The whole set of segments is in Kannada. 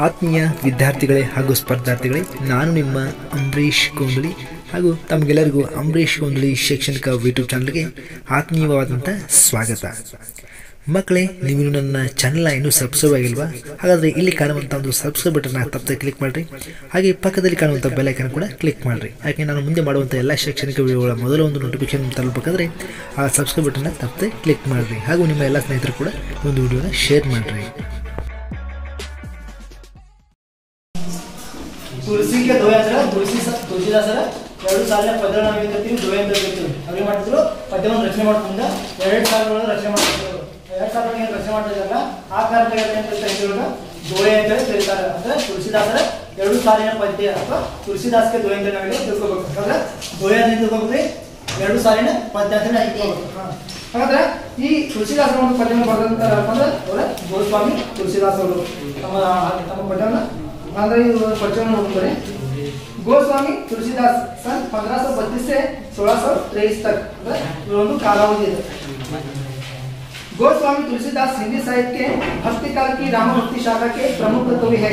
ಆತ್ಮೀಯ ವಿದ್ಯಾರ್ಥಿಗಳೇ ಹಾಗೂ ಸ್ಪರ್ಧಾರ್ಥಿಗಳೇ, ನಾನು ನಿಮ್ಮ ಅಂಬರೀಷ್ ಗೋಂದಳಿ ಹಾಗೂ ತಮಗೆಲ್ಲರಿಗೂ ಅಂಬರೀಷ್ ಗೋಂದಳಿ ಶೈಕ್ಷಣಿಕ ಯೂಟ್ಯೂಬ್ ಚಾನಲ್ಗೆ ಆತ್ಮೀಯವಾದಂಥ ಸ್ವಾಗತ. ಮಕ್ಕಳೇ, ನೀವು ನನ್ನ ಚಾನಲ್ನ ಇನ್ನೂ ಸಬ್ಸ್ಕ್ರೈಬ್ ಆಗಿಲ್ವಾ? ಹಾಗಾದರೆ ಇಲ್ಲಿ ಕಾಣುವಂಥ ಒಂದು ಸಬ್ಸ್ಕ್ರೈಬ್ ಬಟನ್ನ ತಪ್ಪದೆ ಕ್ಲಿಕ್ ಮಾಡಿರಿ. ಹಾಗೆ ಪಕ್ಕದಲ್ಲಿ ಕಾಣುವಂಥ ಬೆಲ್ ಐಕಾನ್ ಕೂಡ ಕ್ಲಿಕ್ ಮಾಡಿರಿ. ಯಾಕೆ ನಾನು ಮುಂದೆ ಮಾಡುವಂಥ ಎಲ್ಲ ಶೈಕ್ಷಣಿಕ ವಿಡಿಯೋಗಳ ಮೊದಲ ಒಂದು ನೋಟಿಫಿಕೇಶನ್ ತಲುಪಬೇಕಾದ್ರೆ ಆ ಸಬ್ಸ್ಕ್ರೈಬ್ ಬಟನ್ನ ತಪ್ಪದೆ ಕ್ಲಿಕ್ ಮಾಡಿರಿ. ಹಾಗೂ ನಿಮ್ಮ ಎಲ್ಲ ಸ್ನೇಹಿತರು ಕೂಡ ಒಂದು ವಿಡಿಯೋನ ಶೇರ್ ಮಾಡಿರಿ. ತುಳಸಿ के दो ತುಳಸಿದಾಸರ 2 ಸಾಲಿನ ಪದ್ಯಗಳನ್ನ ನಾವು ಹೇಳ್ತೀವಿ. ದೋ ಅಂತ ಹೇಳ್ತೀವಿ. ಅವ್ರು ಮಾಡ್ತಿದ್ರು ಪದ್ಯವನ್ನು ರಚನೆ ಮಾಡ್ಕೊಂಡು 2 ಸಾಲುಗಳನ್ನು ರಚನೆ ಮಾಡ್ತಿದ್ರು. 2 ಸಾಲುಗಳನ್ನು ರಚನೆ ಮಾಡ್ತಿದ್ರಲ್ಲ, ಆ ಕಾರಣಕ್ಕೆ ಅಂತ ಹೇಳ್ತಾರೆ ದೋಯೆ ಅಂತ ಕರೀತಾರೆ. ಅಂದ್ರೆ ತುಳಸಿದಾಸರ 2 ಸಾಲಿನ ಪದ್ಯ ಅಥವಾ ತುಳಸಿದಾಸಕ್ಕೆ ದೋಯೆ ಅಂತ ನಾವೇ ತಿಳ್ಕೊಬೇಕು. ಹಾಗಾದ್ರೆ ದೋಯೆ ಅಂತ ತಿಳ್ಕೊಬೇಕ್ರಿ, 2 ಸಾಲಿನ ಪದ್ಯ ಅಂತ ತಿಳ್ಕೊಬೇಕು. ಹಾಗಾದ್ರೆ ಈ ತುಳಸಿದಾಸರ ಒಂದು ಪದ್ಯವನ್ನು ಬರೆದಂತ ಅಂದ್ರೆ ಅವರ ಗೋಸ್ವಾಮಿ ತುಳಸಿದಾಸರು ತಮ್ಮ ಪದ್ಯವನ್ನು ಅಂದ್ರೆ परिचय नोटकरें. गोस्वामी तुलसीदास सन 1532 से 1623 तक कालावधि है. गोस्वामी तुलसीदास हिंदी साहित्य के भक्ति काल की राम भक्ति शाखा के प्रमुख कवि है.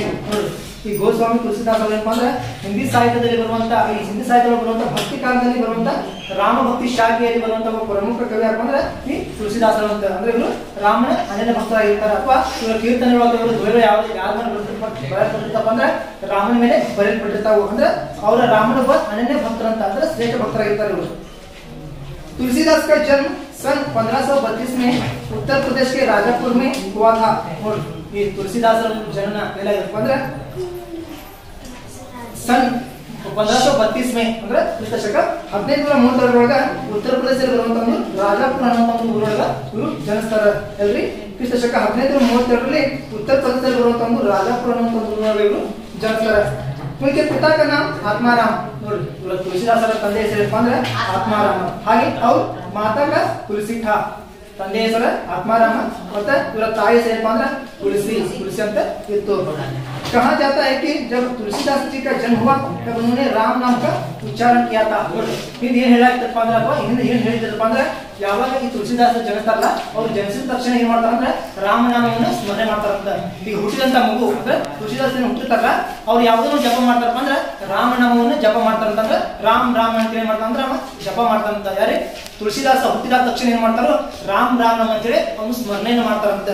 ಈ ಗೋಸ್ವಾಮಿ ತುಳಸಿದಾಸ್ ಅವರು ಏನಪ್ಪಾ ಅಂದ್ರೆ ಹಿಂದಿ ಸಾಹಿತ್ಯದಲ್ಲಿ ಬರುವಂತ ಭಕ್ತಿ ಕಾಲದಲ್ಲಿ ಬರುವಂತ ರಾಮ ಭಕ್ತಿ ಶಾಖೆಯಲ್ಲಿ ಬರುವಂತ ಒಬ್ಬ ಪ್ರಮುಖ ಕವಿ ಯಾರಪ್ಪ ಅಂದ್ರೆ ಈ ತುಳಸಿದಾಸರು ಅಂತ. ಅಂದ್ರೆ ಇವರು ರಾಮನ ಅನನ್ಯ ಭಕ್ತರಾಗಿರ್ತಾರೆ. ಅಥವಾ ಇವರ ಕೀರ್ತನೆಗಳು ಧ್ವನಿಗಳು ಯಾರ ಬರೆಯಲ್ಪಟ್ಟಿರ್ತಪ್ಪ ಅಂದ್ರೆ ರಾಮನ ಮೇಲೆ ಬರೆಯಲ್ಪಟ್ಟಿರ್ತಾವು. ಅಂದ್ರೆ ಅವರ ರಾಮನ ಒಬ್ಬ ಅನನ್ಯ ಭಕ್ತರಂತ ಅಂದ್ರೆ ಶ್ರೇಷ್ಠ ಭಕ್ತರಾಗಿರ್ತಾರೆ ಇವರು. तुलसीदास का जन्म सन 1532 में उत्तर प्रदेश के राजापुर में हुआ था. ये तुलसीदास जन्म पंद्रह सन 1532 में ಅಂದ್ರೆ ಕ್ರಿಸ್ತಶಕ 1530 ಉತ್ತರ ಪ್ರದೇಶದಲ್ಲಿ ಬರುವಂತ ರಾಜಾಪುರ ಅನ್ನುವಂತ ಒಂದು ಊರೊಳಗ ಇವರು ಜನಿಸ್ತಾರೆ. ಅಲ್ರಿ ಕ್ರಿಸ್ತಶಕ 1532 ಉತ್ತರ ಪ್ರದೇಶದಲ್ಲಿ ಬರುವಂತ ರಾಜಾಪುರ ಅನ್ನುವಂತ ಒಂದು ಊರೊಳಗ ಇವರು ಜನಿಸ್ತಾರೆ. उनके पिता का नाम आत्माराम. तुलसीदासर ತಂದೆ ಹೆಸರು ಅಂದ್ರೆ ಆತ್ಮಾರಾಮ. ಹಾಗೆ ಅವ್ರ ಮಾತಾ का तुलसी था. ತಂದೆ ಹೆಸರು ಆತ್ಮಾರಾಮ ಮತ್ತೆ ಇವರ ತಾಯಿ ಹೆಸರು ಅಂದ್ರೆ तुलसी ಅಂತ ಇತ್ತು. कहा जाता है कि जब तुलसीदास जी का जन्म हुआ तब उन्होंने राम नाम का उच्चारण किया था. ಇದು ಏನು ಹೇಳಾಕ್ತಪ್ಪ ಅಂದ್ರೆ ಹಿಂದೆ ಏನು ಹೇಳಿದ್ರಪ್ಪ ಅಂದ್ರೆ ಯಾವಾಗ ಈ ತುಳಸಿದಾಸ ಜನಿಸ್ತಾರಲ್ಲ ಅವ್ರು ಜನಿಸಿದ ತಕ್ಷಣ ಏನ್ ಮಾಡ್ತಾರ ಅಂದ್ರೆ ರಾಮನಾಮವನ್ನು ಸ್ಮರಣೆ ಮಾಡ್ತಾರಂತ. ಈಗ ಹುಟ್ಟಿದಂತ ಮಗು ಅಂದ್ರೆ ತುಳಸಿದಾಸನ ಹುಟ್ಟಿರ್ತಾರ ಅವ್ರು ಯಾವ್ದನ್ನು ಜಪ ಮಾಡ್ತಾರಪ್ಪ ಅಂದ್ರೆ ರಾಮನಾಮವನ್ನು ಜಪ ಮಾಡ್ತಾರಂತಂದ್ರೆ ರಾಮ್ ಅಂತ ಏನ್ ಮಾಡ್ತಾರಂದ್ರೆ ಜಪ ಮಾಡ್ತಾರಂತ. ಯಾರೇ ತುಳಸಿದಾಸ ಹುಟ್ಟಿದ ತಕ್ಷಣ ಏನ್ ಮಾಡ್ತಾರೋ ರಾಮ್ ನಾಮ ಅಂತೇಳಿ ಅವ್ನು ಸ್ಮರಣೆಯನ್ನು ಮಾಡ್ತಾರಂತ.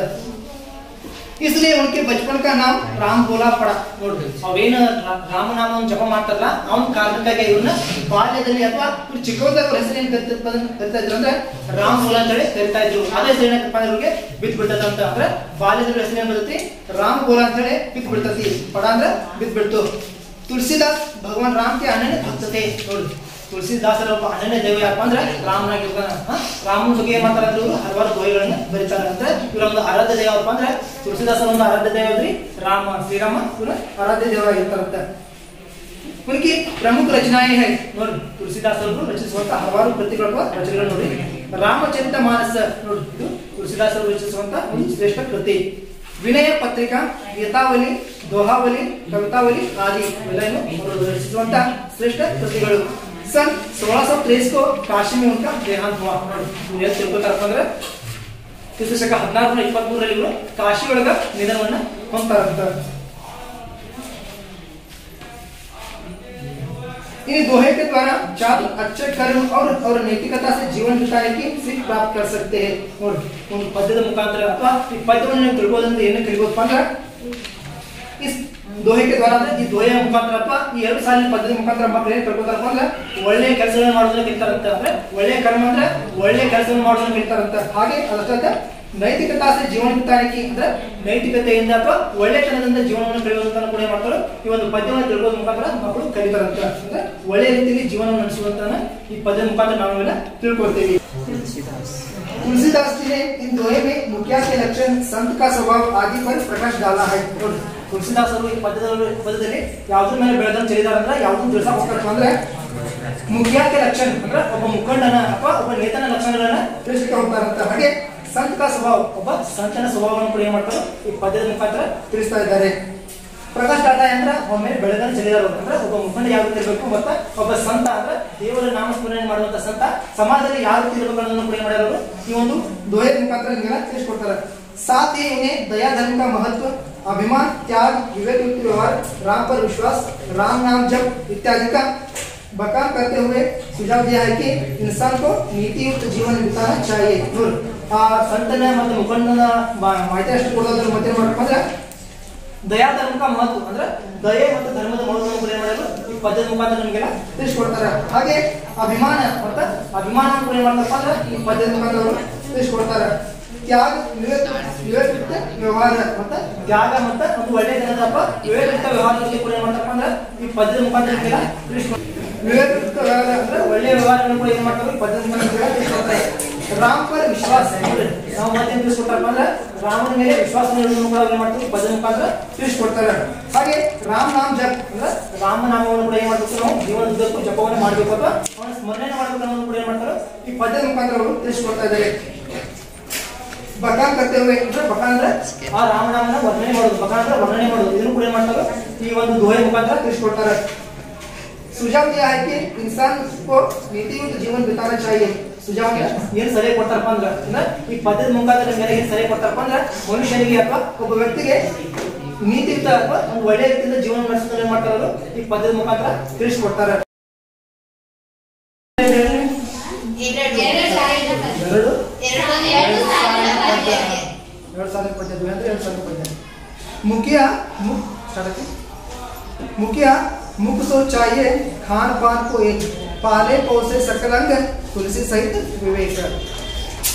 इसलिए उनके बचपन का नाम राम बोला पड़ा. ನೋಡ್ರಿ ಅವೇನು ರಾಮನಾಮವನ್ನು ಜಪ ಮಾಡ್ತಾರಲ್ಲ ಅವನ ಕಾರಣಕ್ಕಾಗಿ ಇವ್ರನ್ನ ಬಾಲ್ಯದಲ್ಲಿ ಅಥವಾ ಚಿಕ್ಕವದಾಗ ಹೆಸರು ಏನ್ ಕರಿತಾ ಇದ್ರು ಅಂದ್ರೆ ರಾಮ್ ಬೋಲಾ ಅಂತೇಳಿ ಕರಿತಾ ಇದ್ರು. ಅದೇ ಹೆಸರು ಏನಪ್ಪ ಇವ್ರಿಗೆ ಬಿದ್ದು ಬಿಡ್ತದ ಅಂತ. ಅಂದ್ರೆ ಬಾಲ್ಯದಲ್ಲಿ ಹೆಸರು ಏನ್ ಬರ್ತೈತಿ ರಾಮ್ ಬೋಲಾ ಅಂತೇಳಿ ಬಿದ್ದು ಬಿಡ್ತತಿ. ಪಡ ಅಂದ್ರೆ ಬಿದ್ದು ಬಿಡ್ತು. ತುಳಸಿದಾಸ್ ಭಗವಾನ್ ರಾಮ್ ಕೆ ಅನನ್ಯ ಭಕ್ತತೆ. ನೋಡ್ರಿ ತುಳಸಿದಾಸರ ಒಬ್ಬ ಅನನ್ಯ ದೈವ ಯಾರಪ್ಪ ಅಂದ್ರೆ ರಾಮನಾಗಿರ್ತಾನ. ರಾಮನ ಬಗ್ಗೆ ಏನ್ ಮಾಡ್ತಾರ ಇವರು ಹಲವಾರು ದೋಯಗಳನ್ನ ಬರೀತಾರೆ. ಅಂದ್ರೆ ಇವರ ಒಂದು ಆರಾಧ್ಯ ದೈವ ಯಾರಪ್ಪ ಅಂದ್ರೆ ತುಳಸಿದಾಸರ ಒಂದು ಆರಾಧ್ಯ ದೈವ ಇದ್ರಿ ಶ್ರೀರಾಮ ಇವರು ಆರಾಧ್ಯ ದೇವ ಆಗಿರ್ತಾರಂತ. उनकी प्रमुख रचनाएं है. ನೋಡಿ ತುಳಸಿದಾಸರು ರಚಿಸುವಂತ ಹಲವಾರು ಕೃತಿಗಳು ರಚನೆಗಳು ನೋಡಿ. ರಾಮಚರಿತ ಮಾನಸ ನೋಡಿ ಇದು ತುಳಸಿದಾಸರು ರಚಿಸುವಂತ ಒಂದು ಶ್ರೇಷ್ಠ ಕೃತಿ. विनय पत्रिका, गीतावली, दोहावली, कवितावली आदि रचिಸುವಂತ ಶ್ರೇಷ್ಠ ಕೃತಿಗಳು. सन 1623 को काशी में उनका देहांत हुआ. ತಿಳ್ಕೊತಾರಪ್ಪ ಕ್ರಿಸ್ತಶಕ 1623 ಇವರು ಕಾಶಿ ಒಳಗ ನಿಧನವನ್ನ ಹೊಂದ್ತಾರಂತ. इन दोहे के द्वारा छात्र अच्छे कर्म और नैतिकता से जीवन बिताने की सीख प्राप्त कर सकते हैं. और उन पद्यದ ಮುಖಾಂತರ ಅಥವಾ ಈ ಪದ್ಯವನ್ನು ತಿಳ್ಕೊಳ್ಳೋದ್ರಿಂದ ಏನು ಕಲಿಬಹುದು ಅಂದ್ರೆ इस दोहे के द्वारा ಈ ದೋಹೆಯ ಮುಖಾಂತರ ಅಥವಾ ಈ 2 ಸಾಲಿನ ಪದ್ಯದ ಮುಖಾಂತರ ಮಕ್ಕಳು ಏನು ತಿಳ್ಕೊತಾರಪ್ಪ ಅಂದ್ರೆ ಒಳ್ಳೆಯ ಕೆಲಸಗಳನ್ನು ಮಾಡೋದನ್ನ ಕಲಿತಾರಂತ. ಅಂದ್ರೆ ಒಳ್ಳೆಯ ಕರ್ಮ ಅಂದ್ರೆ ಒಳ್ಳೆಯ ಕೆಲಸವನ್ನು ಮಾಡೋದನ್ನ ಕಲಿತಾರಂತ. ಹಾಗೆ ಅದಷ್ಟೇ ನೈತಿಕತಾ से जीवन बिताने की ಅಂದ್ರೆ ನೈತಿಕತೆಯಿಂದ ಅಥವಾ ಒಳ್ಳೆತನದಿಂದ ಜೀವನವನ್ನು ಕಳೆಯುವಂತ ಕೂಡ ಏನ್ ಮಾಡ್ತಾರೆ ಈ ಒಂದು ಪದ್ಯವನ್ನು ತಿಳ್ಕೊಳ್ಳೋದ್ರ ಮುಖಾಂತರ ಮಕ್ಕಳು ಕಲಿತಾರಂತ. ಅಂದ್ರೆ ಒಳ್ಳೆಯ ರೀತಿಯಲ್ಲಿ ಜೀವನವನ್ನು ನಡೆಸುವಂತ ಈ ಪದ್ಯದ ಮುಖಾಂತರ ನಾವೆಲ್ಲ ತಿಳ್ಕೊಳ್ತೇವೆ. तुलसीदास जी ने इन दोहे में मुखिया के लक्षण, संत का स्वभाव आदि पर प्रकाश डाला है. तुलसीदास ಅವರು ಈ ಪದ್ಯದಲ್ಲಿ ಯಾವುದ್ರ ಮೇಲೆ ಬೆಳೆದನ್ನು ಚೆಲ್ಲಿದಾರೆ ಅಂದ್ರೆ ಯಾವುದನ್ನು ತಿಳಿಸಕ್ಕೆ ಹೋಗ್ತಾರೆ ಅಂದ್ರೆ ಮುಖಿಯಾ के लक्षण ಅಂದ್ರೆ ಒಬ್ಬ ಮುಖಂಡನ ಅಥವಾ ಒಬ್ಬ ನೇತನ ಲಕ್ಷಣಗಳನ್ನ ತಿಳಿಸಕ್ಕೆ ಹೋಗ್ತಾರಂತ. ಹಾಗೆ ಸಂತ का स्वभाव ಒಬ್ಬ ಸಂತನ ಸ್ವಭಾವವನ್ನು ಕೂಡ ಏನ್ ಮಾಡ್ತಾರೆ ಈ ಪದ್ಯದ ಮುಖಾಂತರ ತಿಳಿಸ್ತಾ ಇದ್ದಾರೆ. ಪ್ರಕಾಶ್ ದಾದಾ ಅಂದ್ರೆ ಒಮ್ಮೆ ಬೆಳಗನ್ನು ಚೆಲ್ಲಿದಾರ ಅಂದ್ರೆ ಒಬ್ಬ ಮುಖಂಡ ಯಾವ ರೀತಿ ಇರಬೇಕು ಮತ್ತೆ ಒಬ್ಬ ಸಂತ ಅಂದ್ರೆ ದೇವರ ನಾಮಸ್ಮರಣೆ ಮಾಡುವಂತ ಸಂತ ಸಮಾಜದಲ್ಲಿ ಯಾವ ರೀತಿ ಇರಬೇಕು ಅನ್ನೋದನ್ನು ಕೂಡ ಏನ್ ಮಾಡ್ಯಾರ ಈ ಒಂದು ದೋಹೆ ಮುಖಾಂತರ ನಿಮಗೆ ತಿಳಿಸ್ಕೊಡ್ತಾರೆ. साथ ही उन्हें दया धर्म का महत्व अभिमान, त्याग, विवेक युक्त व्यवहार, राम पर विश्वास, राम नाम जप इत्यादि का बखान करते हुए सुझाव दिया है कि इंसान को नीतियुक्त जीवन बिताना चाहिए। आ संतನ ಮತ್ತು ಮುಖಂಡನ ಮಾಹಿತಿ ಅಷ್ಟು ಕೊಡೋದ್ರ ಮತ್ತೆ ಮಾಡ್ಕೊಂಡ್ರೆ ದಯಾ ಧರ್ಮಕ ಮಹತ್ವ ಅಂದ್ರೆ ದಯೆ ಮತ್ತು ಧರ್ಮದ ಮಹತ್ವವನ್ನು ಕೂಡ ಮಾಡಲು ಈ ಪದ್ಯದ ಮುಖಾಂತರ ನಮಗೆಲ್ಲ ತಿಳಿಸ್ಕೊಡ್ತಾರೆ। ಹಾಗೆ ಅಭಿಮಾನ ಮತ್ತು ಅಭಿಮಾನ ಕೂಡ ಮಾಡ್ತಪ್ಪ ಅಂದ್ರೆ ಈ ಪದ್ಯದ ಮುಖಾಂತರ ತಿಳಿಸ್ಕೊಡ್ತಾರೆ। ತ್ಯಾಗ, ವಿವೇಕಯುಕ್ತ ವ್ಯವಹಾರ ಮತ್ತು ತ್ಯಾಗ ಮತ್ತು ಒಂದು ಒಳ್ಳೆಯ ಜನದಪ್ಪ ವಿವೇಕಯುಕ್ತ ವ್ಯವಹಾರಕ್ಕೆ ಕೂಡ ಮಾಡ್ತಪ್ಪ ಅಂದ್ರೆ ಈ ಪದ್ಯದ ಮುಖಾಂತರ ನಮಗೆಲ್ಲ ತಿಳಿಸ್ಕೊಡ್ತಾರೆ। ವಿವೇಕಯುಕ್ತ ವ್ಯವಹಾರ ಅಂದ್ರೆ ಒಳ್ಳೆಯ ವ್ಯವಹಾರಗಳನ್ನು ಕೂಡ ಏನು ಮಾಡ್ತಾರೆ ಈ ಪದ್ಯದ ಮುಖಾಂತರ ತಿಳಿಸ್ಕೊಡ್ತಾರೆ। राम पर विश्वास ನಾವು ಮತ್ತೆ ತಿಳಿಸ್ಕೊಡ್ತಾರಪ್ಪ ಅಂದ್ರೆ ರಾಮನ ಮೇಲೆ ವಿಶ್ವಾಸ ಇಡುವುದನ್ನು ಕೂಡ ಏನು ಮಾಡ್ತೀವಿ ಪದ್ಯದ ಮುಖಾಂತರ ತಿಳಿಸ್ಕೊಡ್ತಾರೆ। ಹಾಗೆ ರಾಮ ನಾಮ ಜಪ ಅಂದ್ರೆ ರಾಮ ನಾಮವನ್ನು ಕೂಡ ಏನು ಮಾಡಬೇಕು ನಾವು ಜೀವನದುದ್ದಕ್ಕೂ ಜಪವನ್ನು ಮಾಡಬೇಕು ಅಥವಾ ಅವನ ಸ್ಮರಣೆ ಮಾಡಬೇಕು ಅನ್ನೋದನ್ನು ಕೂಡ ಏನು ಮಾಡ್ತಾರೆ ಈ ಪದ್ಯದ ಮುಖಾಂತರ ಅವರು ತಿಳಿಸ್ಕೊಡ್ತಾ ಇದ್ದಾರೆ। ಬಖಾನ್ करते हुए ಅಂದ್ರೆ ಬಖಾನ್ ಅಂದ್ರೆ ಆ ರಾಮನಾಮನ ವರ್ಣನೆ ಮಾಡೋದು, ಬಖಾನ್ ಅಂದ್ರೆ ವರ್ಣನೆ ಮಾಡೋದು, ಇದನ್ನು ಕೂಡ ಏನು ಮಾಡ್ತಾರೆ ಈ ಒಂದು ದೋಹೆ ಮುಖಾಂತರ ತಿಳಿಸ್ಕೊಡ್ತಾರೆ। सुझाव दिया है कि इंसान को नीतियुक्त जीवन बिताना चाहिए। सुझाव ಏನು ಸಲಹೆ ಕೊಡ್ತಾರಪ್ಪ ಅಂದ್ರೆ ಈ ಪದ್ಯದ ಮುಖಾಂತರ ಮೇಲೆ ಏನು ಸಲಹೆ ಕೊಡ್ತಾರಪ್ಪ ಅಂದ್ರೆ ಮನುಷ್ಯನಿಗೆ ಅಥವಾ ಒಬ್ಬ ವ್ಯಕ್ತಿಗೆ ನೀತಿಯುತ ಅಥವಾ ಒಂದು ಒಳ್ಳೆಯ ರೀತಿಯಿಂದ ಜೀವನ ನಡೆಸೋದನ್ನ ಏನು ಮಾಡ್ತಾರೋ ಈ ಪದ್ಯದ ಮುಖಾಂತರ ತಿಳಿಸ್ಕೊಡ್ತಾರೆ। मुखिया मुख सो चाहिए खान पान को एक, पाले पोसे सकल अंग तुलसी सहित विवेक।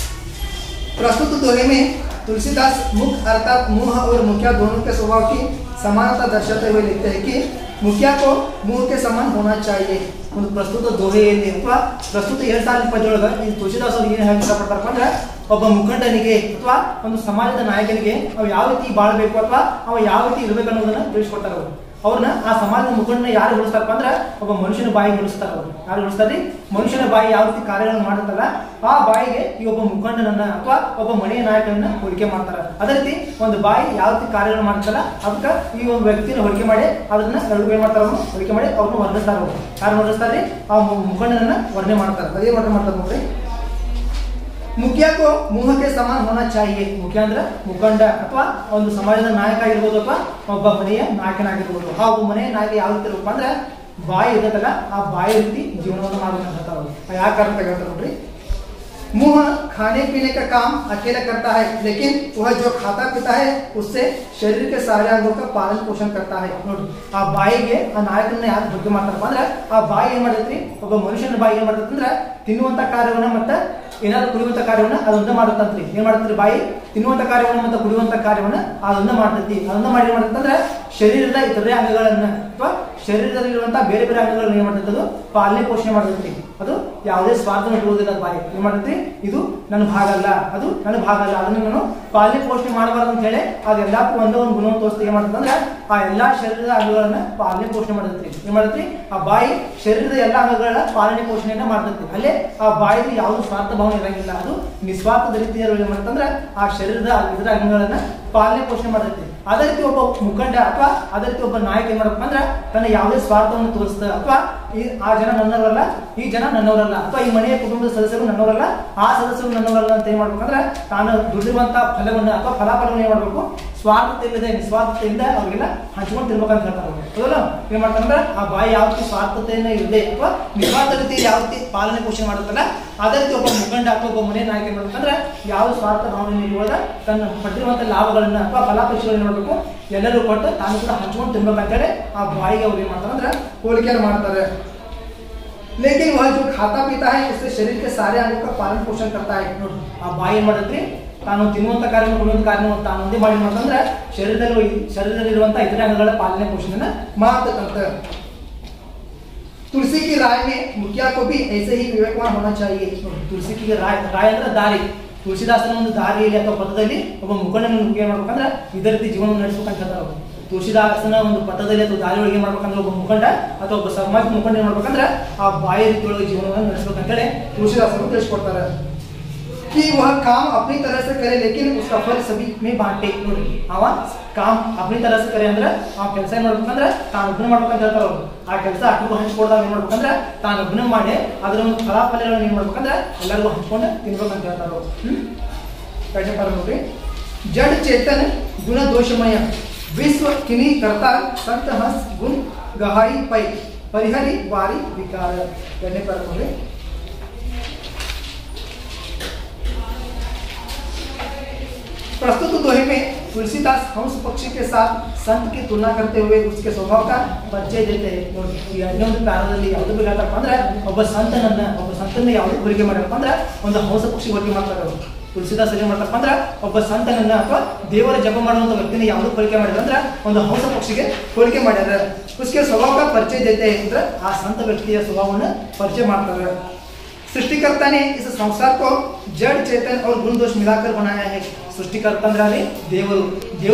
प्रस्तुत दोहे में तुलसीदास मुख अर्थात मुंह और मुखिया दोनों के स्वभाव की समानता दर्शाते हुए लिखते हैं कि मुखिया को मुंह के समान होना चाहिए। ಒಂದು ಪ್ರಸ್ತುತ ದೋಹೆಯಲ್ಲಿ ಅಥವಾ ಪ್ರಸ್ತುತ 2000 ಪದ್ಯದೊಳಗ ಈ ತುಳಸಿದಾಸ್ ಅವರು ಏನು ಹೇಳಕ್ ಇಷ್ಟಪಡ್ತಾರಪ್ಪ ಅಂದ್ರೆ ಒಬ್ಬ ಮುಖಂಡನಿಗೆ ಅಥವಾ ಒಂದು ಸಮಾಜದ ನಾಯಕನಿಗೆ ಅವ ಯಾವ ರೀತಿ ಬಾಳಬೇಕು ಅಥವಾ ಅವ ಯಾವ ರೀತಿ ಇರಬೇಕು ಅನ್ನೋದನ್ನ ತಿಳಿಸ್ಕೊಡ್ತಾರೆ ಅವರು। ಅವ್ರನ್ನ ಆ ಸಮಾಜದ ಮುಖಂಡನ ಯಾರು ಉಳಿಸ್ತಾರಪ್ಪ ಅಂದ್ರೆ ಒಬ್ಬ ಮನುಷ್ಯನ ಬಾಯಿ ಉಳಿಸ್ತಾರ ಅವರು। ಯಾರು ಉಳಿಸ್ತಾರ್ರಿ? ಮನುಷ್ಯನ ಬಾಯಿ ಯಾವ ರೀತಿ ಕಾರ್ಯಗಳನ್ನು ಮಾಡುತ್ತಲ್ಲ ಆ ಬಾಯಿಗೆ ಈ ಒಬ್ಬ ಮುಖಂಡನನ್ನ ಅಥವಾ ಒಬ್ಬ ಮನೆಯ ನಾಯಕನನ್ನ ಹೋಲಿಕೆ ಮಾಡ್ತಾರೆ। ಅದೇ ರೀತಿ ಒಂದು ಬಾಯಿ ಯಾವ ರೀತಿ ಕಾರ್ಯಗಳನ್ನು ಮಾಡ್ತಲ್ಲ ಅದಕ್ಕೆ ಈ ಒಂದು ವ್ಯಕ್ತಿನ ಹೋಲಿಕೆ ಮಾಡಿ ಅದನ್ನ ಎರಡು ಏನ್ ಮಾಡ್ತಾರ ಅವರು ಹೋಲಿಕೆ ಮಾಡಿ ಅವ್ರನ್ನ ವರ್ಣಿಸ್ತಾರ ಅವರು। ಯಾರು ವರ್ಣಿಸ್ತಾರ್ರಿ? ಆ ಮುಖಂಡನನ್ನ ವರ್ಣನೆ ಮಾಡ್ತಾರೆ। ಅದೇ ಮಾಡ್ತಾರೆ ನೋಡ್ರಿ। मुखिया को मुंह के समान होना चाहिए। मुखिया ಅಂದ್ರೆ ಮುಖಂಡ ಅಥವಾ ಒಂದು ಸಮಾಜದ ನಾಯಕ ಆಗಿರಬಹುದು ಅಥವಾ ಒಬ್ಬ ಮನೆಯ ನಾಯಕನಾಗಿರಬಹುದು। ಆ ಒಬ್ಬ ಮನೆಯ ನಾಯಕ ಯಾವ ರೀತಿ ಇರಬೇಕು ಅಂದ್ರೆ ಬಾಯಿ ಇರ್ತದಲ್ಲ ಆ ಬಾಯಿ ರೀತಿ ಜೀವನವನ್ನು ಮಾಡಬೇಕು ಅಂತ ಅವರು ಯಾವ ಕಾರಣ ಹೇಳ್ತಾರೆ ನೋಡ್ರಿ। मुंह खाने पीने का काम अकेला करता है, लेकिन वह जो खाता पीता है उससे शरीर के सारे अंगों का पालन पोषण करता है। ನೋಡಿ ಆ ಬಾಯಿಗೆ ಆ ನಾಯಕನ ಯಾರು ಬಗ್ಗೆ ಮಾಡ್ತಾರಪ್ಪ ಅಂದ್ರೆ ಆ ಬಾಯಿ ಏನ್ ಮಾಡ್ತೈತ್ರಿ ಒಬ್ಬ ಮನುಷ್ಯನ ಬಾಯಿ ಏನ್ ಮಾಡ್ತೈತಿ ಅಂದ್ರೆ ತಿನ್ನುವಂತ ಕಾರ್ಯವನ್ನ ಮತ್ತೆ ಏನಾದ್ರು ಕುಡಿಯುವಂತ ಕಾರ್ಯವನ್ನ ಅದೊಂದ ಮಾಡುತ್ತಂತ್ರಿ। ಏನ್ ಮಾಡ್ತೈತ್ರಿ ಬಾಯಿ ತಿನ್ನುವಂತ ಕಾರ್ಯವನ್ನ ಮತ್ತೆ ಕುಡಿಯುವಂತ ಕಾರ್ಯವನ್ನ ಅದೊಂದ ಮಾಡ್ತೈತಿ। ಅದೊಂದ ಮಾಡಿ ಏನ್ ಮಾಡ್ತಂದ್ರೆ ಶರೀರದ ಇತರೆ ಅಂಗಗಳನ್ನ ಅಥವಾ ಶರೀರದಲ್ಲಿರುವಂತಹ ಬೇರೆ ಬೇರೆ ಅಂಗಗಳನ್ನ ಏನ್ ಮಾಡ್ತೈತಿ ಅದು ಪಾಲನೆ ಪೋಷಣೆ ಮಾಡ್ತೈತಿ। ಅದು ಯಾವುದೇ ಸ್ವಾರ್ಥ ಇರುವುದಿಲ್ಲ ಬಾಯಿ ಏನ್ ಮಾಡ್ತೈತಿ ಇದು ನನ್ನ ಭಾಗ ಅಲ್ಲ, ಅದು ನನ್ನ ಭಾಗ ಅಲ್ಲ, ಅದನ್ನ ನಾನು ಪಾಲನೆ ಪೋಷಣೆ ಮಾಡಬಾರ್ದು ಅಂತ ಹೇಳಿ ಅದೆಲ್ಲಕ್ಕೂ ಒಂದೇ ಒಂದು ಗುಣವನ್ನು ತೋರಿಸ್ತಾ ಏನ್ ಮಾಡ್ತಂದ್ರೆ ಆ ಎಲ್ಲಾ ಶರೀರದ ಅಂಗಗಳನ್ನ ಪಾಲನೆ ಪೋಷಣೆ ಮಾಡ್ತೈತಿ। ಏನ್ ಮಾಡ್ತೈತಿ ಆ ಬಾಯಿ ಶರೀರದ ಎಲ್ಲಾ ಅಂಗಗಳ ಪಾಲನೆ ಪೋಷಣೆಯನ್ನ ಮಾಡ್ತೈತಿ। ಅಲ್ಲೇ ಆ ಬಾಯಿಗೆ ಯಾವುದು ಸ್ವಾರ್ಥ ಭಾವನೆ ಇರಂಗಿಲ್ಲ, ಅದು ನಿಸ್ವಾರ್ಥದ ರೀತಿಯಲ್ಲಿ ಏನ್ ಮಾಡ್ತಂದ್ರೆ ಆ ಶರೀರದ ಇದರ ಅಂಗಗಳನ್ನ ಪಾಲನೆ ಪೋಷಣೆ ಮಾಡ್ತೈತಿ। ಅದೇ ರೀತಿ ಒಬ್ಬ ಮುಖಂಡ ಅಥವಾ ಅದೇ ರೀತಿ ಒಬ್ಬ ನಾಯಕ ಏನ್ ಮಾಡಬೇಕು ಅಂದ್ರೆ ತನ್ನ ಯಾವುದೇ ಸ್ವಾರ್ಥವನ್ನು ತೋರಿಸ್ತ ಅಥವಾ ಆ ಜನ ನನ್ನವರಲ್ಲ, ಈ ಜನ ನನ್ನವರಲ್ಲ, ಅಥವಾ ಈ ಮನೆಯ ಕುಟುಂಬದ ಸದಸ್ಯರು ನನ್ನವರಲ್ಲ, ಆ ಸದಸ್ಯರು ನನ್ನವರಲ್ಲ ಅಂತ ಏನ್ ಮಾಡ್ಬೇಕಂದ್ರೆ ತಾನು ದುಡಿದಿರುವಂತಹ ಫಲವನ್ನು ಅಥವಾ ಫಲಾಫಲವನ್ನು ಏನ್ ಮಾಡ್ಬೇಕು ಸ್ವಾರ್ಥತೆ ಇಲ್ಲದೆ ನಿಸ್ವಾರ್ಥತೆಯಿಂದ ಅವ್ರಿಗೆಲ್ಲ ಹಂಚ್ಕೊಂಡು ತಿನ್ಬೇಕಂತ ಹೇಳ್ತಾರೆ। ಹೌದಲ್ಲ ಏನ್ ಮಾಡ್ತಾರಂದ್ರೆ ಆ ಬಾಯಿ ಯಾವ ರೀತಿ ಸ್ವಾರ್ಥತೆಯನ್ನ ಇಲ್ಲದೆ ಅಥವಾ ನಿಸ್ವಾರ್ಥ ರೀತಿ ಯಾವ ರೀತಿ ಪಾಲನೆ ಪೋಷಣೆ ಮಾಡುತ್ತಲ್ಲ ಅದೇ ರೀತಿ ಒಬ್ಬ ಮುಖಂಡ ಅಥವಾ ಒಬ್ಬ ಮನೆ ನಾಯಕ ಏನ್ ಮಾಡ್ಬೇಕಂದ್ರೆ ಯಾವ ಸ್ವಾರ್ಥ ಭಾವನೆ ಇರುವಾಗ ತನ್ನ ಪಟ್ಟಿರುವಂತಹ ಲಾಭಗಳನ್ನ ಅಥವಾ ಫಲಾಪೇಕ್ಷೆಗಳನ್ನ ನೋಡ್ಬೇಕು ಎಲ್ಲರೂ ಕೊಟ್ಟು ತಾನು ಕೂಡ ಹಂಚ್ಕೊಂಡು ತಿನ್ಬೇಕಂತೇಳಿ ಆ ಬಾಯಿಗೆ ಅವ್ರು ಏನ್ ಮಾಡ್ತಾರೆ ಅಂದ್ರೆ ಹೋಲಿಕೆಯನ್ನು ಮಾಡ್ತಾರೆ। लेकिन वह जो खाता पीता है उससे शरीर के सारे अंगों का पालन पोषण करता है। ನೋಡಿ ಆ ಬಾಯಿ ಏನ್ ಮಾಡತ್ರಿ ತಾನು ತಿನ್ನುವಂತ ಕಾರ್ಯ ಕುಡಿಯುವಂತ ಕಾರ್ಯ ತಾನು ಒಂದೇ ಮಾಡಿ ಮಾಡ್ತಂದ್ರೆ ಶರೀರದಲ್ಲಿರುವಂತಹ ಇತರೆ ಅಂಗಗಳ ಪಾಲನೆ ಪೋಷಣೆನ ಮಾಡ್ತಕ್ಕಂತ। तुलसी की राय में मुखिया को भी ऐसे ही विवेकवान होना चाहिए। तुलसी की राय ಅಂದ್ರೆ ದಾರಿ, ತುಳಸಿದಾಸನ ಒಂದು ದಾರಿಯಲ್ಲಿ ಅಥವಾ ಪಥದಲ್ಲಿ ಒಬ್ಬ ಮುಖಂಡನ ಏನ್ ಮಾಡ್ಬೇಕಂದ್ರೆ ಇದೇ ರೀತಿ ಜೀವನ ನಡೆಸಬೇಕಂತ ಹೇಳ್ತಾರೆ ಅವರು। ತುಳಸಿದಾಸನ ಒಂದು ಪಥದಲ್ಲಿ ಅಥವಾ ದಾರಿ ಒಳಗೆ ಏನ್ ಮಾಡ್ಬೇಕಂದ್ರೆ ಒಬ್ಬ ಮುಖಂಡ ಅಥವಾ ಒಬ್ಬ ಸಮಾಜ ಮುಖಂಡ ಏನ್ ಮಾಡ್ಬೇಕಂದ್ರೆ ಆ ಬಾಯಿ ರೀತಿಯೊಳಗೆ ಜೀವನವನ್ನು ನಡೆಸಬೇಕಂತೇಳಿ ತುಳಸಿದಾಸರು ತಿಳಿಸ್ಕೊಡ್ತಾರೆ। कि वह काम अपनी तरह से करे लेकिन उसका फल सभी में बांटे। ನೋಡಿ ಅವ काम अपनी तरह से करे ಅಂದ್ರೆ ಆ ಕೆಲಸ ಏನ್ ಮಾಡ್ಬೇಕಂದ್ರೆ ತಾನು ಒಬ್ಬನೇ ಮಾಡ್ಬೇಕಂತ ಹೇಳ್ತಾರೆ ಅವರು। ಆ ಕೆಲಸ ಅಷ್ಟು ಹಂಚ್ಕೊಡ್ದಾಗ ಏನ್ ಮಾಡ್ಬೇಕಂದ್ರೆ ತಾನು ಒಬ್ಬನೇ ಮಾಡಿ ಅದರ ಒಂದು ಫಲಾಫಲಗಳನ್ನು ಏನ್ ಮಾಡ್ಬೇಕಂದ್ರೆ ಎಲ್ಲರಿಗೂ ಹಂಚ್ಕೊಂಡು ತಿನ್ಬೇಕಂತ ಹೇಳ್ತಾರೆ ಅವರು। ನೋಡಿ जड़ चेतन गुण दोषमय विश्व किनी करता संत हंस गुण गहाई पै परिहरी वारी विकार करने पर होंगे। प्रस्तुत दोहे में तुलसीदास हंस पक्षी के साथ संत की तुलना करते हुए उसके स्वभाव का परिचय देते हैं। ಇನ್ನೊಂದು ಕಾರಣದಲ್ಲಿ ಯಾವುದು ಬೇಕಾದಪ್ಪ ಅಂದ್ರೆ ಒಬ್ಬ ಸಂತನ ಯಾವುದು ಹೋಲಿಕೆ ಮಾಡಪ್ಪ ಅಂದ್ರೆ ಒಂದು ಹಂಸ ಪಕ್ಷಿ ಹೋಲಿಕೆ ಮಾಡ್ತಾರೆ ಅವರು। ತುಳಸಿದಾಸ್ ಏನ್ ಮಾಡ್ತಾರಪ್ಪ ಅಂದ್ರೆ ಒಬ್ಬ ಸಂತನನ್ನ ಅಥವಾ ದೇವರ ಜಪ ಮಾಡುವಂತ ವ್ಯಕ್ತಿನ ಯಾವುದು ಹೋಲಿಕೆ ಮಾಡಿದ್ರೆ ಅಂದ್ರೆ ಒಂದು ಹಂಸ ಪಕ್ಷಿಗೆ ಹೋಲಿಕೆ ಮಾಡ್ಯಾರ। उसके स्वभाव का परिचय देते हैं ಅಂದ್ರೆ ಆ ಸಂತ ವ್ಯಕ್ತಿಯ ಸ್ವಭಾವವನ್ನು ಪರಿಚಯ ಮಾಡ್ತಾರೆ। सृष्टिकर्ता ने इस संसार को जड़ चेतन और गुण दोष मिलाकर बनाया है। सृष्टिकर्ता ಅಂದ್ರೆ ದೇವರು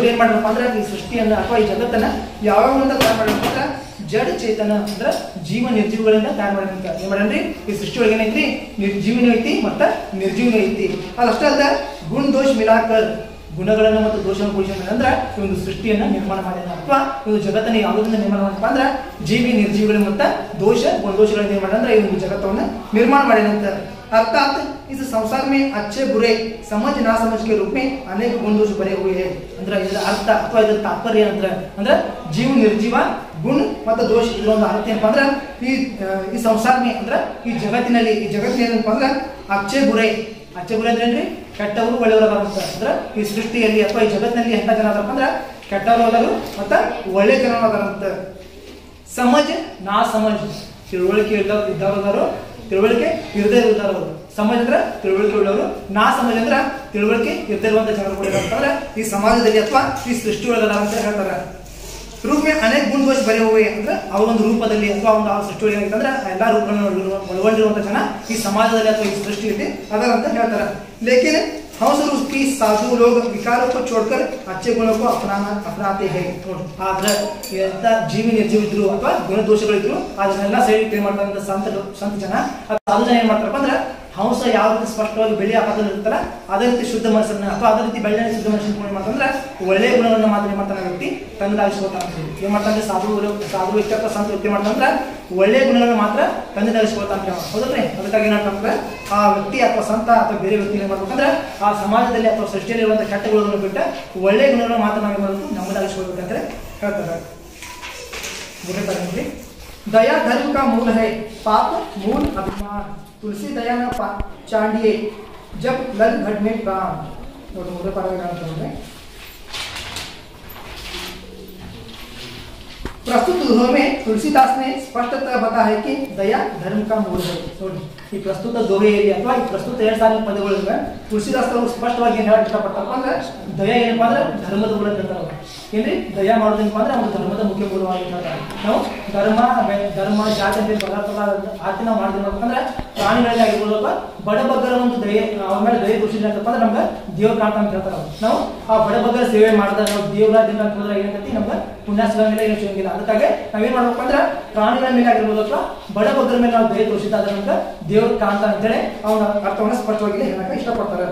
ಏನ್ ಮಾಡ್ರಪ್ಪ ಅಂದ್ರೆ ಈ ಸೃಷ್ಟಿಯನ್ನ ಅಥವಾ ಈ ಜಗತ್ತನ್ನ ಯಾವಾಗಲಿಂದ ತಯಾರು ಮಾಡ್ರಪ್ಪ ಅಂದ್ರೆ ಜಡ ಚೇತನ ಅಂದ್ರೆ ಜೀವ ನಿರ್ಜೀವಗಳಿಂದ ತಯಾರು ಮಾಡಿದಂತ ಏನ್ ಮಾಡ್ರಿ ಈ ಸೃಷ್ಟಿ ಒಳಗೆ ಏನೈತಿ ನಿರ್ಜೀವನೂ ಐತಿ ಮತ್ತೆ ನಿರ್ಜೀವನೂ ಐತಿ। ಅದಷ್ಟೇ ಅಲ್ಲ ಗುಣ ದೋಷ ಮಿಲಾಕರ್ ಗುಣಗಳನ್ನು ಮತ್ತು ದೋಷವನ್ನು ಕೂಡಿಸಿದ ಅಂದ್ರೆ ಈ ಒಂದು ಸೃಷ್ಟಿಯನ್ನ ನಿರ್ಮಾಣ ಮಾಡ್ಯಾನ ಅಥವಾ ಈ ಒಂದು ಜಗತ್ತನ್ನ ಯಾವುದರಿಂದ ನಿರ್ಮಾಣ ಮಾಡಪ್ಪ ಅಂದ್ರೆ ಜೀವಿ ನಿರ್ಜೀವಿಗಳು ಮತ್ತು ದೋಷ ಗುಣದೋಷಗಳಿಂದ ನಿರ್ಮಾಣ ಅಂದ್ರೆ ಈ ಒಂದು ಜಗತ್ತನ್ನ निर्माण ಮಾಡ್ಯಾನಂತ। अर्थात इस संसार में अच्छे बुरे समझ ना समझ के रूप में अनेक गुण दोष भरे हुए हैं। ಅಂದ್ರೆ ಇದರ ಅರ್ಥ ಅಥವಾ ಇದರ ತಾತ್ಪರ್ಯ ಅಂದ್ರೆ ಜೀವ ನಿರ್ಜೀವ ಗುಣ ಮತ್ತು ದೋಷ ಇದರ ಒಂದು ಅರ್ಥ ಏನಪ್ಪ ಅಂದ್ರೆ ಈ ಸಂಸಾರ में ಅಂದ್ರೆ ಈ ಜಗತ್ತಿನಲ್ಲಿ ಏನಪ್ಪ ಅಂದ್ರೆ अच्छे बुरे ಅಂದ್ರೆ ಕೆಟ್ಟವರು ಒಳ್ಳೆಯವರು ಅದಾರಂತ। ಅಂದ್ರೆ ಈ ಸೃಷ್ಟಿಯಲ್ಲಿ ಅಥವಾ ಈ ಜಗತ್ತಿನಲ್ಲಿ ಎಂತ ಜನ ಅದಾರಪ್ಪ ಅಂದ್ರೆ ಕೆಟ್ಟವರು ಅದಾರು ಮತ್ತು ಒಳ್ಳೆ ಜನ ಅದಾರಂತ। ಸಮಜ್ ನಾ ಸಮಜ್ ತಿಳುವಳಿಕೆ ಇದ್ದವರು ತಿಳುವಳಿಕೆ ಇರದೇ ಇರುತ್ತಾರು। ಸಮಜ್ ಅಂದ್ರೆ ತಿಳುವಳಿಕೆ ಉಳ್ಳವರು, ನಾ ಸಮಜ್ ಅಂದ್ರೆ ತಿಳುವಳಿಕೆ ಇರದೇ ಇರುವಂತ ಜನರು ಕೂಡ ಇರ್ತಾರೆ ಈ ಸಮಾಜದಲ್ಲಿ ಅಥವಾ ಈ ಸೃಷ್ಟಿ ಒಳಗದ ಅಂತ ಹೇಳ್ತಾರೆ। रूप में अनेक गुण दोष भरे हुए ಅಂದ್ರೆ ಆ ಒಂದು ರೂಪದಲ್ಲಿ ಅಥವಾ ಒಂದು ಆ ಸೃಷ್ಟಿ ಒಳಗೆ ಅಂದ್ರೆ ಎಲ್ಲಾ ರೂಪಗಳನ್ನು ಒಳಗೊಂಡಿರುವಂತ ಜನ ಈ ಸಮಾಜದಲ್ಲಿ ಅಥವಾ ಈ ಸೃಷ್ಟಿಯಲ್ಲಿ ಅದರ ಅಂತ ಹೇಳ್ತಾರೆ। लेकिन हंस रूप की साधु लोग विकारों को छोड़कर अच्छे गुणों को अपनाते हैं। आದ್ರೆ ಎಂತ ಜೀವಿ ನಿರ್ಜೀವಿದ್ರು ಅಥವಾ ಗುಣ ದೋಷಗಳಿದ್ರು ಅದನ್ನೆಲ್ಲ ಸೈಡ್ ಕ್ಲಿಯರ್ ಮಾಡ್ತಕ್ಕಂಥ ಸಂತ ಜನ ಸಾಧು ಜನ ಏನ್ ಮಾಡ್ತಾರಪ್ಪ ಅಂದ್ರೆ ಹಂಸ ಯಾವ ರೀತಿ ಸ್ಪಷ್ಟವಾಗಿ ಬೆಳೆ ಆಪಾದನೆ ಇರ್ತಾರ ಅದೇ ರೀತಿ ಶುದ್ಧ ಮನಸ್ಸನ್ನ ಅಥವಾ ಅದೇ ರೀತಿ ಬೆಳ್ಳಿ ಶುದ್ಧ ಮನಸ್ಸನ್ನು ಏನ್ ಮಾಡ್ತಂದ್ರೆ ಒಳ್ಳೆಯ ಗುಣಗಳನ್ನು ಮಾತ್ರ ಏನ್ ಮಾಡ್ತಾನೆ ವ್ಯಕ್ತಿ ತನ್ನದಾಗಿಸ್ಕೊಳ್ತಾನೆ। ಏನ್ ಮಾಡ್ತಾನೆ ಸಾಧು ವ್ಯಕ್ತಿ ಅಥವಾ ಸಂತ ವ್ಯಕ್ತಿ ಮಾಡ್ತಂದ್ರೆ ಒಳ್ಳೆಯ ಗುಣಗಳನ್ನು ಮಾತ್ರ ತನ್ನದಾಗಿಸ್ಕೊಳ್ತಾನೆ ಹೌದಲ್ರಿ। ಅದಕ್ಕಾಗಿ ಏನಾಗ್ತಂದ್ರೆ ಆ ವ್ಯಕ್ತಿ ಅಥವಾ ಸಂತ ಅಥವಾ ಬೇರೆ ವ್ಯಕ್ತಿ ಏನ್ ಮಾಡ್ಬೇಕಂದ್ರೆ ಆ ಸಮಾಜದಲ್ಲಿ ಅಥವಾ ಸೃಷ್ಟಿಯಲ್ಲಿ ಇರುವಂತಹ ಕೆಟ್ಟ ಗುಣಗಳನ್ನು ಬಿಟ್ಟು ಒಳ್ಳೆಯ ಗುಣಗಳನ್ನು ಮಾತ್ರ ನಾವು ಮಾಡೋದು ನಮ್ಮದಾಗಿಸ್ಕೊಳ್ಬೇಕಂತ ಹೇಳ್ತಾರೆ। दया धर्म का मूल है, पाप मूल अभिमान। तुलसी दया न चांडिए जब लग घट में प्राण। मूल प्रस्तुत दोहे में तुलसीदास ने स्पष्टतः बताया है कि दया धर्म का मूल है। ಈ ಪ್ರಸ್ತುತ ದೋಹೆಯಲ್ಲಿ ಅಥವಾ ಈ ಪ್ರಸ್ತುತ 2 ಸಾಲಿನ ಪದಗಳಿವೆ ತುಳಸಿದಾಸ್ ಅವರು ಸ್ಪಷ್ಟವಾಗಿ ಏನು ಹೇಳಕ್ಕೆ ಇಷ್ಟಪಡ್ತಾರಪ್ಪ ಅಂದ್ರೆ ದಯಾ ಏನಪ್ಪ ಅಂದ್ರೆ ಧರ್ಮದ ಮೂಲ ಅಂತ ಹೇಳ್ತಾರೆ। ಏನ್ರಿ ದಯಾ ಮಾಡೋದೇನಪ್ಪ ಅಂದ್ರೆ ಒಂದು ಧರ್ಮದ ಮುಖ್ಯ ಮೂಲವಾಗಿ ಹೇಳ್ತಾರೆ। ನಾವು ಧರ್ಮ ಜಾತಿ ಅಂತ ಪದಾರ್ಥ ಆರ್ತಿ ನಾವು ಮಾಡಿದ್ರೆ ಪ್ರಾಣಿಗಳಲ್ಲಿ ಆಗಿರ್ಬೋದು ಅಥವಾ ಬಡಬಗ್ಗರ ಒಂದು ದಯೆ ಅವ್ರ ಮೇಲೆ ದಯೆ ತೋರಿಸಿದ್ರಪ್ಪ ಅಂದ್ರೆ ನಮ್ಗೆ ದೇವ್ರ ಕಾಣ್ತಾ ಅಂತ ಹೇಳ್ತಾರೆ ನಾವು ಆ ಬಡಬಗ್ಗರ ಸೇವೆ ಮಾಡಿದಾಗ ನಾವು ದೇವರ ದಿನ ಅಂತಂದ್ರೆ ಏನಂತ ನಮ್ಗೆ ಪುಣ್ಯ ಸಿಗಂಗಿಲ್ಲ ಏನು ಸಿಗಂಗಿಲ್ಲ। ಅದಕ್ಕಾಗಿ ನಾವೇನ್ ಮಾಡ್ಬೇಕು ಅಂದ್ರೆ ಪ್ರಾಣಿಗಳ ಮೇಲೆ ಆಗಿರ್ಬೋದು ಅಥವಾ ಬಡಬಗ್ಗರ ಮೇಲೆ ನಾವು ದಯೆ ತೋರಿಸಿದಾಗ ನಮ್ಗೆ ದೇವ್ರ ಕಾಂತ ಅಂತೇಳಿ ಅವನ ಅರ್ಥವನ್ನು ಸ್ಪಷ್ಟವಾಗಿ ಹೇಳಕ್ಕೆ ಇಷ್ಟಪಡ್ತಾರೆ।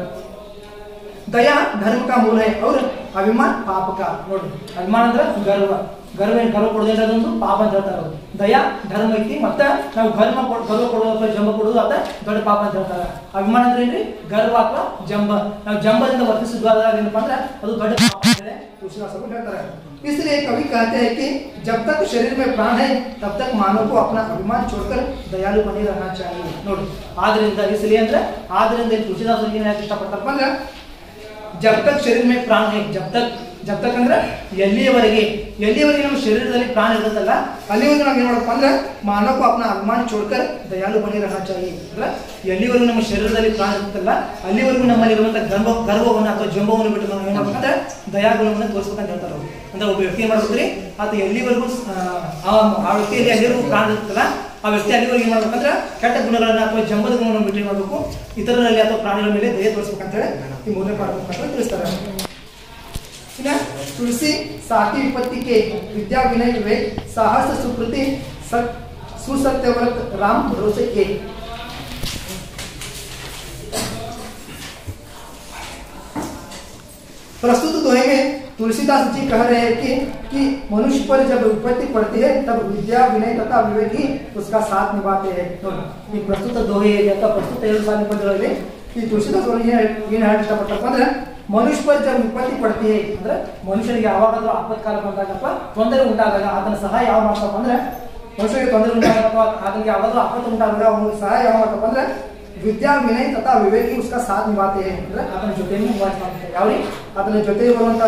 ದಯಾ ಧರ್ಮ का मूल है और अभिमान पाप का। ನೋಡಿ ಅಭಿಮಾನ ಅಂದ್ರೆ ಗರ್ವ ಕೊಡೋದೇನದೊಂದು ಪಾಪ ಅಂತ ಹೇಳ್ತಾರೆ ಅವರು। ದಯಾ ಧರ್ಮ ಐತಿ ಮತ್ತೆ ನಾವು ಗರ್ವ ಕೊಡೋದು ಅಥವಾ ಜಂಬ ಕೊಡೋದು ಅದ ದೊಡ್ಡ ಪಾಪ ಅಂತ ಹೇಳ್ತಾರೆ। ಅಭಿಮಾನ ಅಂದ್ರೆ ಏನ್ರಿ ಗರ್ವ ಅಥವಾ ಜಂಬ ನಾವು ಜಂಬದಿಂದ ವರ್ತಿಸಿದ್ವಾದ ಏನಪ್ಪಾ ಅಂದ್ರೆ ಅದು ದೊಡ್ಡ ಪಾಪ ಅಂತೇಳಿ ತುಳಸಿದಾಸರು ಹೇಳ್ತಾರೆ। इसलिए कवि कहते हैं कि जब तक शरीर में प्राण है तब तक मानव को अपना अभिमान छोड़कर दयालु बने रहना चाहिए। ನೋಡಿ ಆದ್ರಿಂದ इसलिए ಅಂದ್ರೆ ಆದ್ರಿಂದ ತುಳಸಿದಾಸರು ಏನು ಹೇಳಕ್ಕೆ ಇಷ್ಟಪಡ್ತಾರಪ್ಪ ಅಂದ್ರೆ जब तक शरीर में प्राण है जब तक ಅಂದ್ರೆ ಎಲ್ಲಿಯವರೆಗೆ ನಮ್ಮ ಶರೀರದಲ್ಲಿ ಪ್ರಾಣ ಇರುತ್ತಲ್ಲ ಅಲ್ಲಿವರೆಗೂ ನಾವು ಏನು ಮಾಡಬೇಕು ಅಂದ್ರೆ ಮಾನವ अपना अभिमान छोड़कर दयालु बने रहना चाहिए। ಅಂದ್ರೆ ಎಲ್ಲಿವರೆಗೂ ನಮ್ಮ ಶರೀರದಲ್ಲಿ ಪ್ರಾಣ ಇರುತ್ತಲ್ಲ ಅಲ್ಲಿವರೆಗೂ ನಮ್ಮಲ್ಲಿ ಇರುವಂತಹ ಗರ್ವವನ್ನು ಅಥವಾ ಜಂಬವನ್ನು ಬಿಟ್ಟು ನಾವು ಏನು ಮಾಡಬೇಕಂದ್ರೆ ದಯಾಗುಣವನ್ನು ತೋರಿಸಬೇಕಂತ ಹೇಳ್ತಾರೆ ಅವರು। ಅಂದ್ರೆ ಒಬ್ಬ ವ್ಯಕ್ತಿ ಏನು ಮಾಡ್ಬೇಕ್ರಿ ಅದು ಎಲ್ಲಿವರೆಗೂ ಆ ವ್ಯಕ್ತಿಯಲ್ಲಿ ಎಲ್ಲಿವರೆಗೂ ಪ್ರಾಣ ಇರುತ್ತಲ್ಲ ಆ ವ್ಯಕ್ತಿ ಅಲ್ಲಿವರೆಗೆ ಏನು ಮಾಡ್ಬೇಕಂದ್ರೆ ಕೆಟ್ಟ ಗುಣಗಳನ್ನ ಅಥವಾ ಜಂಬದ ಗುಣವನ್ನು ಬಿಟ್ಟು ಮಾಡಬೇಕು ಇತರರಲ್ಲಿ ಅಥವಾ ಪ್ರಾಣಿಗಳ ಮೇಲೆ ದಯೆ ತೋರಿಸ್ಬೇಕಂತ ಹೇಳಿ ಈ ಮೂರನೇ ಪಾಠ ತಿಳಿಸ್ತಾರೆ। तुलसी साकी विपत्ति के विद्या विनय विवेक साहस सुकृति सुसत्यव्रत राम भरोसे के। प्रस्तुत दोहे में तुलसीदास जी कह रहे हैं कि मनुष्य पर जब विपत्ति पड़ती है तब विद्या विनय तथा विवेक ही उसका साथ निभाते हैं। प्रस्तुत दोहे प्रस्तुत 2 ಸಾಲಿನ ಪದಗಳಲ್ಲಿ ಈ ತುಳಸಿದಾಸ್ ಅವರು ಏನು ಹೇಳಕ್ಕೆ ಇಷ್ಟಪಡ್ತಾರಪ್ಪ ಅಂದ್ರೆ ಮನುಷ್ಯ पर जब विपत्ति पड़ती है ಅಂದ್ರೆ ಮನುಷ್ಯನಿಗೆ ಯಾವಾಗಾದ್ರೂ ಆಪತ್ಕಾಲ ಬಂದಾಗ ಅಥವಾ ತೊಂದರೆ ಉಂಟಾದಾಗ ಆತನ ಸಹಾಯ ಯಾವ ಮಾಡ್ತಪ್ಪ ಅಂದ್ರೆ ಮನುಷ್ಯನಿಗೆ ತೊಂದರೆ ಉಂಟಾದಾಗ ಅಥವಾ ಆತನಿಗೆ ಯಾವಾಗಾದ್ರೂ ಆಪತ್ತು ಉಂಟಾದಾಗ ಅವನಿಗೆ ಸಹಾಯ ಯಾವ ಮಾಡ್ತಪ್ಪ ಅಂದ್ರೆ ವಿದ್ಯಾ ವಿನಯ ತಥಾ ವಿವೇಕಿ उसका साथ निभाते हैं ಅಂದ್ರೆ ಆತನ ಜೊತೆಯನ್ನು ನಿಭಾಯಿಸ್ತಾರೆ. ಯಾವ್ರಿ ಆತನ ಜೊತೆ ಬರುವಂತ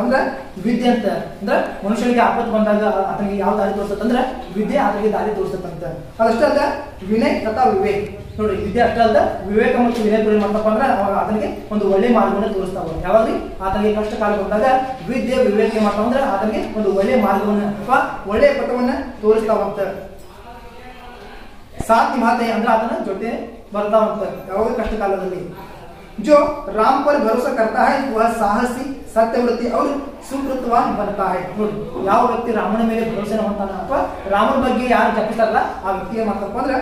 ಅಂದ್ರೆ ವಿದ್ಯೆ ಅಂತ ಅಂದ್ರೆ ಮನುಷ್ಯನಿಗೆ ಆಪತ್ತು ಬಂದಾಗ ಆತನಿಗೆ ಯಾವ ದಾರಿ ತೋರಿಸ್ತಂದ್ರೆ ವಿದ್ಯೆ ಆತನಿಗೆ ದಾರಿ ತೋರಿಸ್ತಂತ. ಅದಷ್ಟೇ ಅಲ್ಲ ವಿನಯ ತಥಾ ವಿವೇಕ್ ನೋಡ್ರಿ ವಿದ್ಯೆ ಅಷ್ಟೇ ಅಲ್ಲ ವಿವೇಕ ಮತ್ತು ವಿನಯ ತೋರಿ ಮಾಡ್ತಪ್ಪ ಅಂದ್ರೆ ಅವಾಗ ಆತನಿಗೆ ಒಂದು ಒಳ್ಳೆ ಮಾರ್ಗವನ್ನು ತೋರಿಸ್ತಾವ. ಯಾವಾಗ ಆತನಿಗೆ ಕಷ್ಟ ಕಾಲ ಬಂದಾಗ ವಿದ್ಯೆ ವಿವೇಕ ಮಾಡ್ತಾವ ಅಂದ್ರೆ ಆತನಿಗೆ ಒಂದು ಒಳ್ಳೆ ಮಾರ್ಗವನ್ನು ಅಥವಾ ಒಳ್ಳೆಯ ಪಥವನ್ನ ತೋರಿಸ್ತಾವಂತ. साथ निभाते हैं ಅಂದ್ರೆ ಆತನ ಜೊತೆ ಬರ್ತಾವಂತ ಯಾವಾಗ ಕಷ್ಟ ಕಾಲದಲ್ಲಿ. जो राम पर भरोसा करता है वह साहसी सत्यव्रती और सुकृतवान बनता है. ನೋಡಿ ಯಾವ ವ್ಯಕ್ತಿ ರಾಮನ ಮೇಲೆ ಭರವಸೆ ಹೊಂದಾನ ಅಥವಾ ರಾಮನ ಬಗ್ಗೆ ಯಾರು ಜಪಿಸ್ತಾರಲ್ಲ ಆ ವ್ಯಕ್ತಿ ಏನ್ ಮಾಡ್ತಪ್ಪ ಅಂದ್ರೆ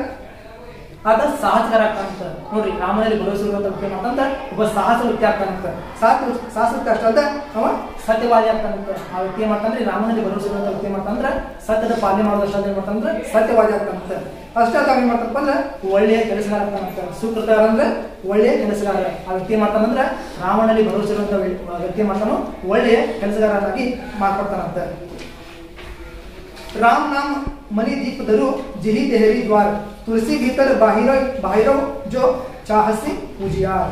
ಆತ ಸಾಹಸಗಾರ ಆಗ್ತಾನಂತ. ನೋಡ್ರಿ ರಾಮನಲ್ಲಿ ಭರವಸೆ ಇರುವಂತ ವ್ಯಕ್ತಿ ಏನಂತ ಒಬ್ಬ ಸಾಹಸ ವ್ಯಕ್ತಿ ಆಗ್ತಾನಂತ. ಸಾಹಸ ವ್ಯಕ್ತಿ ಅಷ್ಟೇ ಅಲ್ಲ ಅವ ಸತ್ಯವಾದಿ ಆಗ್ತಾನಂತ. ಆ ವ್ಯಕ್ತಿ ಏನ್ ಮಾಡ್ತಾನ್ರಿ ರಾಮನಲ್ಲಿ ಭರವಸೆ ಇರುವಂತ ವ್ಯಕ್ತಿ ಏನ್ ಮಾಡ್ತಾನಂದ್ರ ಸತ್ಯದ ಪಾಲನೆ ಮಾಡೋದಷ್ಟ ಏನ್ ಮಾಡ್ತಾನಂದ್ರ ಸತ್ಯವಾದಿ ಆಗ್ತಾನಂತ. ಅಷ್ಟೇ ಅಲ್ಲ ಏನ್ ಮಾಡ್ತಪ್ಪ ಅಂದ್ರೆ ಒಳ್ಳೆಯ ಕೆಲಸಗಾರ ಆಗ್ತಾನಂತ. ಸುಕೃತಗಾರ ಅಂದ್ರೆ ಒಳ್ಳೆಯ ಕೆಲಸಗಾರ. ಆ ವ್ಯಕ್ತಿ ಮಾಡ್ತಾನಂದ್ರ ರಾಮನಲ್ಲಿ ಭರವಸೆ ಇರುವಂತ ವ್ಯಕ್ತಿ ಮಾಡ್ತಾನೋ ಒಳ್ಳೆಯ ಕೆಲಸಗಾರನಾಗಿ ಮಾರ್ಪಡ್ತಾನಂತ. राम नाम मणि दीप धरु जिहि देहरी द्वार तुलसी भीतर बाहिरो जो चाहसी उजियार.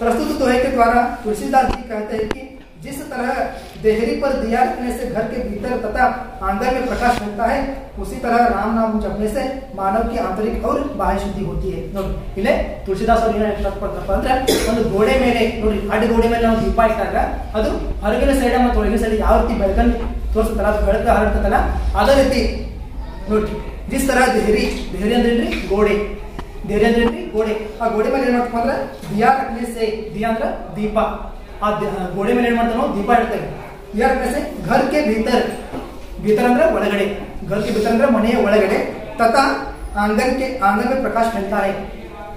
प्रस्तुत दोहे के द्वारा तुलसीदास जी कहते हैं कि जिस तरह देहरी पर दिया रखने से घर के भीतर तथा आंगन में प्रकाश मिलता है उसी तरह राम नाम जपने से मानव की आंतरिक और बाह्य शुद्धि होती है. ನೋಡಿ ಇಲ್ಲೇ ತುಳಸಿದಾಸ್ ಅವರು ಏನು ಇಷ್ಟಪಡ್ತಪ್ಪ ಅಂದ್ರೆ ಒಂದು ಗೋಡೆ ಮೇಲೆ ನೋಡಿ ಅಡ್ಡ ಗೋಡೆ ಮೇಲೆ ನಾವು ದೀಪ ಇಟ್ಟಾಗ ಅದು ಹೊರಗಿನ ಸೈಡ್ ಮತ್ತು ಒಳಗಿನ ಸೈಡ್ ಯಾವ ರೀತಿ ಬೆಳಕನ್ನು ತೋರಿಸ್ತಲ್ಲ ಅದು ಬೆಳಕು ಹರಡ್ತದಲ್ಲ ಅದೇ ರೀತಿ ನೋಡಿ जिस तरह देहरी ಅಂದ್ರೆ ಗೋಡೆ ದೇಹರಿ ಅಂದ್ರೆ ಗೋಡೆ. ಆ ಗೋಡೆ ಮೇಲೆ ಏನ್ ಮಾಡ್ತಪ್ಪ ಅಂದ್ರೆ ದಿಯಾ ರಖನೆ ಸೆ ದಿಯಾ ಅಂದ್ರೆ ದೀಪ. ಆ ಗೋಡೆ ಮೇಲೆ ಏನ್ ಮಾಡ್ತಾವೆ ನಾವು ದೀಪ ಇಡ್ತೇವೆ. ದಿಯಾ ರಖನೆ ಸೆ घर के भीतर ಅಂದ್ರೆ ಒಳಗಡೆ घर के भीतर ಅಂದ್ರೆ ಮನೆಯ ಒಳಗಡೆ ತಥಾ आंगन में प्रकाश मिलता है.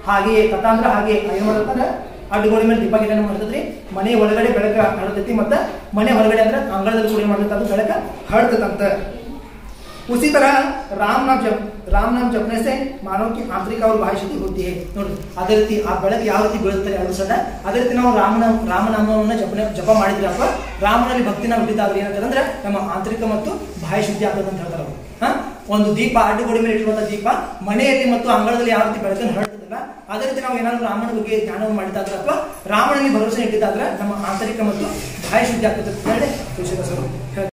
ಹಾಗೆಯೇ ತಥಾ ಅಂದ್ರೆ ಹಾಗೆ ಏನ್ ಮಾಡ್ತಾರೆ ಅಡ್ಡ ಗೋಡೆ ಮೇಲೆ ದೀಪ ಗಿಡ ಮಾಡ್ತದ್ರಿ ಮನೆಯ ಒಳಗಡೆ ಬೆಳಕ ಹರಡ್ತೈತಿ ಮತ್ತೆ ಮನೆ ಹೊರಗಡೆ ಅಂದ್ರೆ ಅಂಗಳದಲ್ಲಿ ಕೂಡ ಏನ್ ಮಾಡ್ತೈತೆ ಅದು ಬೆಳಕ ಹರಡ್ತದಂತ. उसी तरह राम नाम जपने से मानव की आंतरिक और बाह्य शुद्धि होती है. ನೋಡಿ ಅದೇ ರೀತಿ ಆ ಬೆಳಕು ಯಾವ ರೀತಿ ಬೀಳುತ್ತದೆ ಎರಡು ಸಲ ಅದೇ ರೀತಿ ನಾವು ರಾಮನಾಮವನ್ನು ಜಪ ಮಾಡಿದ್ರೆ ಅಥವಾ ರಾಮನಲ್ಲಿ ಭಕ್ತಿನ ಹೊಂದಿದ್ದಾದ್ರೆ ಏನಾಗ್ತದೆ ಅಂದ್ರೆ ನಮ್ಮ ಆಂತರಿಕ ಮತ್ತು ಬಾಹ್ಯ ಶುದ್ಧಿ ಆಗ್ತದೆ ಅಂತ ಹೇಳ್ತಾರೆ ಅವರು. ಒಂದು ದೀಪ ಅಡ್ಡಗೋಡೆ ಮೇಲೆ ಇಟ್ಟಿರುವಂತಹ ದೀಪ ಮನೆಯಲ್ಲಿ ಮತ್ತು ಅಂಗಳದಲ್ಲಿ ಯಾವ ರೀತಿ ಬೆಳಕನ್ನು ಹರಡ್ತದಲ್ಲ ಅದೇ ರೀತಿ ನಾವು ಏನಾದ್ರು ರಾಮನ ಬಗ್ಗೆ ಜ್ಞಾನವನ್ನು ಮಾಡಿದ್ದಾದ್ರೆ ಅಥವಾ ರಾಮನಲ್ಲಿ ಭರವಸೆ ಇಟ್ಟಿದ್ದಾದ್ರೆ ನಮ್ಮ ಆಂತರಿಕ ಮತ್ತು ಬಾಹ್ಯ ಶುದ್ಧಿ ಆಗ್ತದೆ ಅಂತ ಹೇಳಿ ತುಳಸಿದಾಸರು